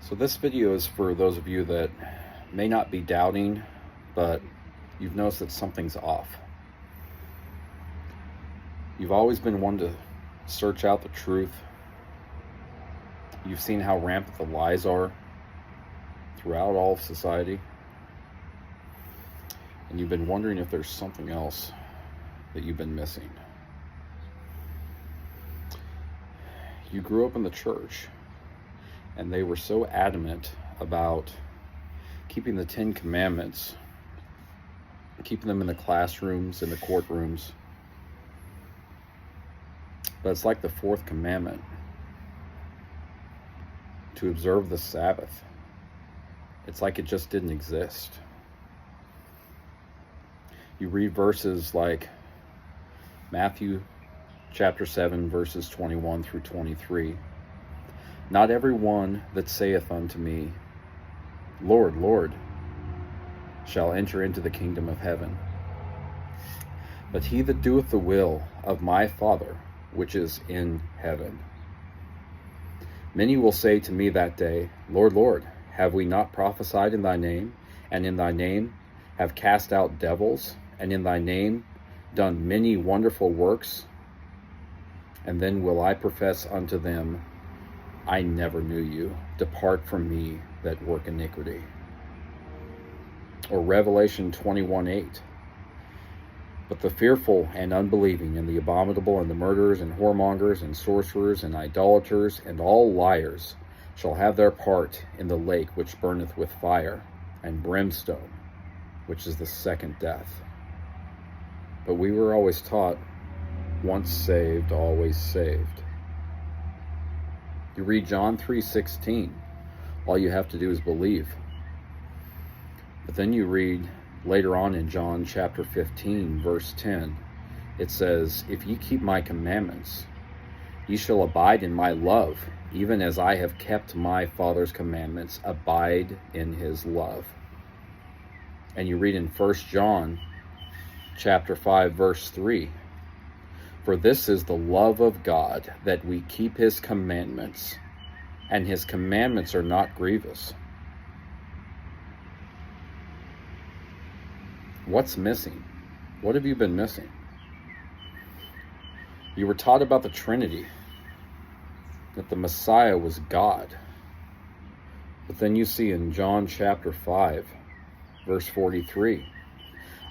So this video is for those of you that may not be doubting, but you've noticed that something's off. You've always been one to search out the truth. You've seen how rampant the lies are throughout all of society. And you've been wondering if there's something else that you've been missing. You grew up in the church, and they were so adamant about keeping the 10 Commandments, keeping them in the classrooms, in the courtrooms. But it's like the fourth commandment, to observe the Sabbath. It's like it just didn't exist. You read verses like Matthew chapter 7, verses 21 through 23. Not every one that saith unto me, Lord, Lord, shall enter into the kingdom of heaven, but he that doeth the will of my Father which is in heaven. Many will say to me that day, Lord, Lord, have we not prophesied in thy name, and in thy name have cast out devils, and in thy name done many wonderful works? And then will I profess unto them, I never knew you. Depart from me that work iniquity. Or Revelation 21:8. But the fearful and unbelieving, and the abominable, and the murderers, and whoremongers, and sorcerers, and idolaters, and all liars shall have their part in the lake which burneth with fire and brimstone, which is the second death. But we were always taught, once saved, always saved. You read John 3:16, all you have to do is believe. But then you read later on in John chapter 15, verse 10, it says, if ye keep my commandments, ye shall abide in my love, even as I have kept my Father's commandments, abide in his love. And you read in 1 John chapter 5, verse 3, for this is the love of God, that we keep his commandments, and his commandments are not grievous. What's missing? What have you been missing? You were taught about the Trinity, that the Messiah was God. But then you see in John chapter 5, verse 43,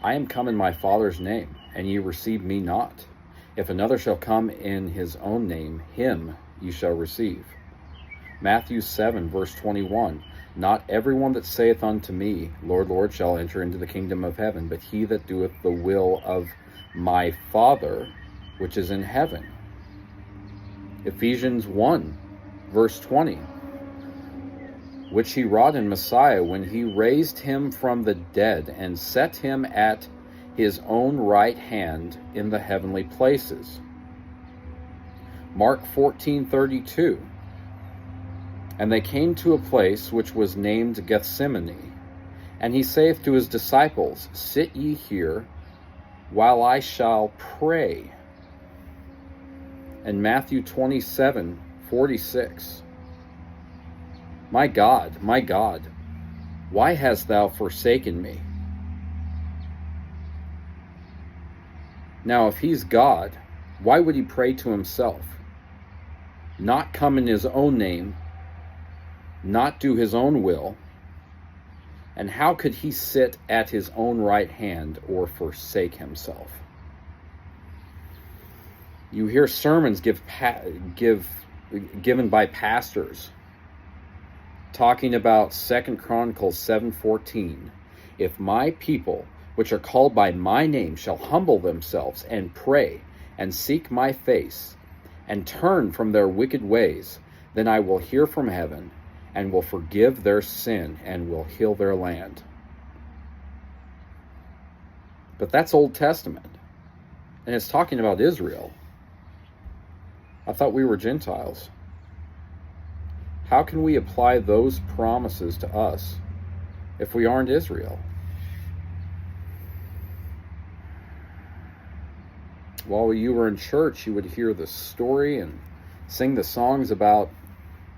I am come in my Father's name, and ye receive me not. If another shall come in his own name, him ye shall receive. Matthew 7, verse 21, not everyone that saith unto me, Lord, Lord, shall enter into the kingdom of heaven, but he that doeth the will of my Father which is in heaven. Ephesians 1, verse 20, which he wrought in Messiah when he raised him from the dead and set him at his own right hand in the heavenly places. Mark 14:32, and they came to a place which was named Gethsemane, and he saith to his disciples, sit ye here, while I shall pray. And Matthew 27:46, my God, why hast thou forsaken me? Now, if he's God, why would he pray to himself? Not come in his own name, not do his own will, and how could he sit at his own right hand or forsake himself? You hear sermons given by pastors talking about 2 Chronicles 7:14. If my people, which are called by my name, shall humble themselves and pray and seek my face and turn from their wicked ways, then I will hear from heaven and will forgive their sin and will heal their land. But that's Old Testament, and it's talking about Israel. I thought we were Gentiles. How can we apply those promises to us if we aren't Israel? While you were in church, you would hear the story and sing the songs about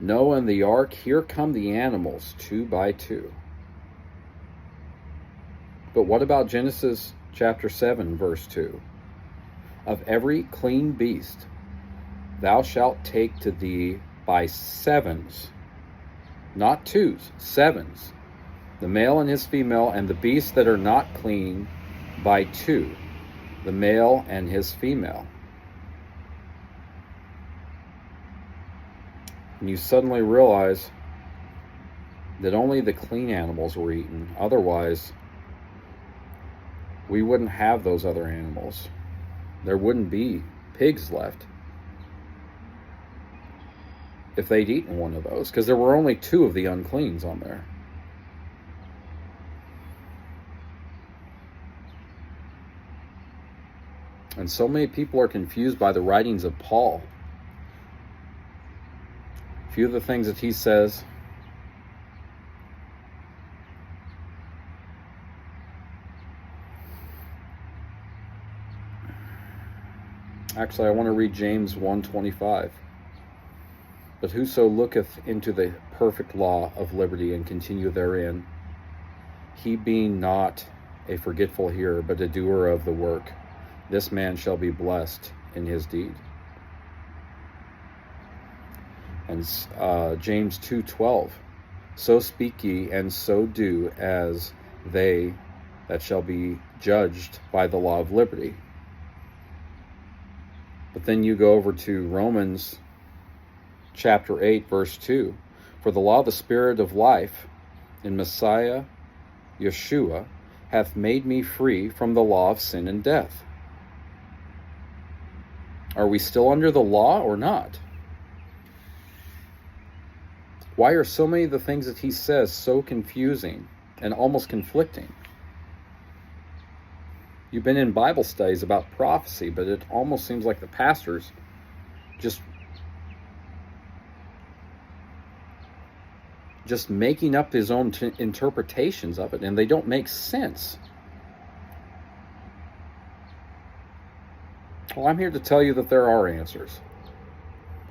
Noah and the ark, here come the animals, 2 by 2. But what about Genesis chapter 7, verse 2? Of every clean beast thou shalt take to thee by sevens, not twos, sevens, the male and his female, and the beasts that are not clean by 2, the male and his female. And you suddenly realize that only the clean animals were eaten. Otherwise, we wouldn't have those other animals. There wouldn't be pigs left if they'd eaten one of those, because there were only 2 of the uncleans on there. And so many people are confused by the writings of Paul. A few of the things that he says. Actually, I want to read James 1:25. But whoso looketh into the perfect law of liberty and continue therein, he being not a forgetful hearer, but a doer of the work, this man shall be blessed in his deed. And James 2:12, so speak ye and so do as they that shall be judged by the law of liberty. But then you go over to Romans chapter 8, verse 2. For the law of the Spirit of life in Messiah Yeshua hath made me free from the law of sin and death. Are we still under the law or not? Why are so many of the things that he says so confusing and almost conflicting? You've been in Bible studies about prophecy, but it almost seems like the pastors just making up his own interpretations of it, and they don't make sense. Well, I'm here to tell you that there are answers,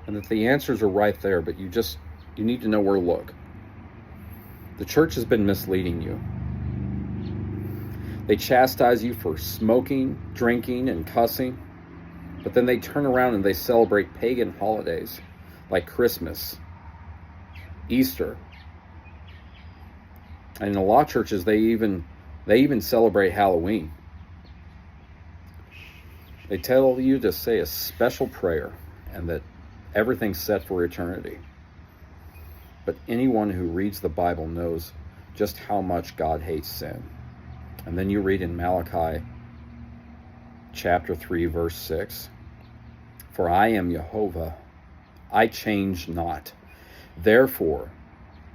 and that the answers are right there, but you need to know where to look. The church has been misleading you. They chastise you for smoking, drinking, and cussing, but then they turn around and they celebrate pagan holidays like Christmas, Easter. And in a lot of churches, they even celebrate Halloween. They tell you to say a special prayer and that everything's set for eternity. But anyone who reads the Bible knows just how much God hates sin. And then you read in Malachi chapter 3, verse 6, for I am Jehovah, I change not. Therefore,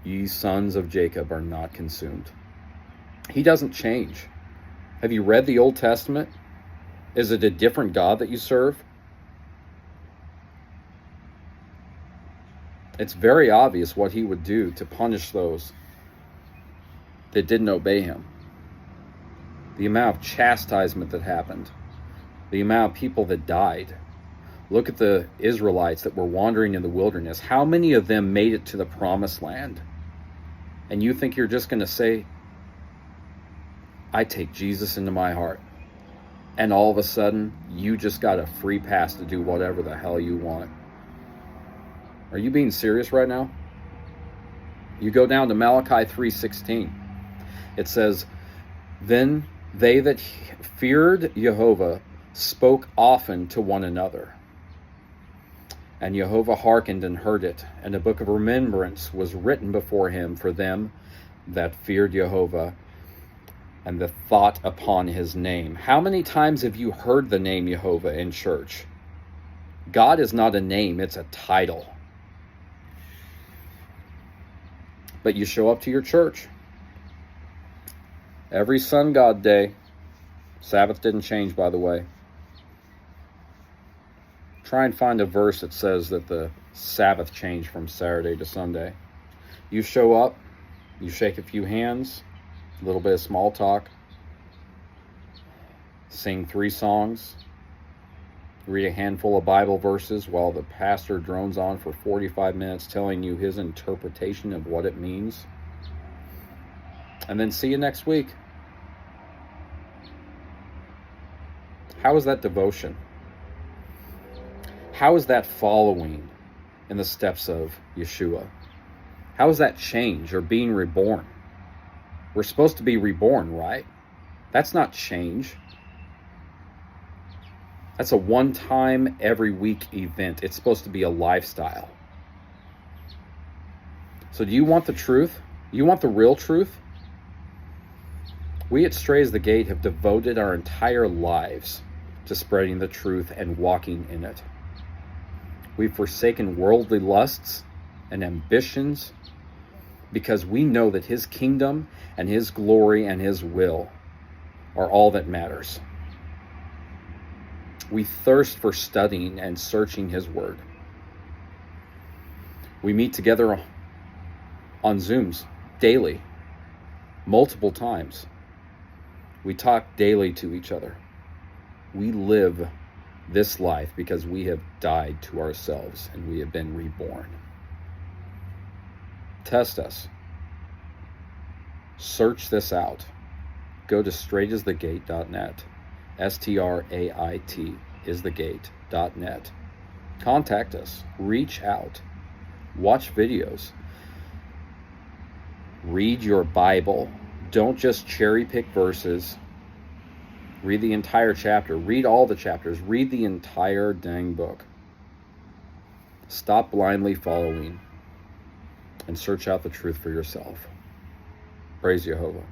ye sons of Jacob are not consumed. He doesn't change. Have you read the Old Testament? Is it a different God that you serve? It's very obvious what he would do to punish those that didn't obey him. The amount of chastisement that happened. The amount of people that died. Look at the Israelites that were wandering in the wilderness. How many of them made it to the promised land? And you think you're just going to say, I take Jesus into my heart. And all of a sudden, you just got a free pass to do whatever the hell you want. Are you being serious right now? You go down to Malachi 3:16. It says, then they that feared Jehovah spoke often to one another. And Jehovah hearkened and heard it, and a book of remembrance was written before him for them that feared Jehovah, and the thought upon his name. How many times have you heard the name Jehovah in church? God is not a name, it's a title. But you show up to your church every Sun God Day. Sabbath didn't change, by the way. Try and find a verse that says that the Sabbath changed from Saturday to Sunday. You show up, you shake a few hands, a little bit of small talk, sing 3 songs, Read a handful of Bible verses while the pastor drones on for 45 minutes telling you his interpretation of what it means. And then see you next week. How is that devotion? How is that following in the steps of Yeshua? How is that change or being reborn? We're supposed to be reborn, right? That's not change. That's a one-time, every week event. It's supposed to be a lifestyle. So do you want the truth? You want the real truth? We at Strays the Gate have devoted our entire lives to spreading the truth and walking in it. We've forsaken worldly lusts and ambitions because we know that His kingdom and His glory and His will are all that matters. We thirst for studying and searching His Word. We meet together on Zooms daily, multiple times. We talk daily to each other. We live this life because we have died to ourselves and we have been reborn. Test us. Search this out. Go to straightasthegate.net. STRAIT is thegate.net. Contact us. Reach out. Watch videos. Read your Bible. Don't just cherry pick verses. Read the entire chapter. Read all the chapters. Read the entire dang book. Stop blindly following and search out the truth for yourself. Praise Jehovah.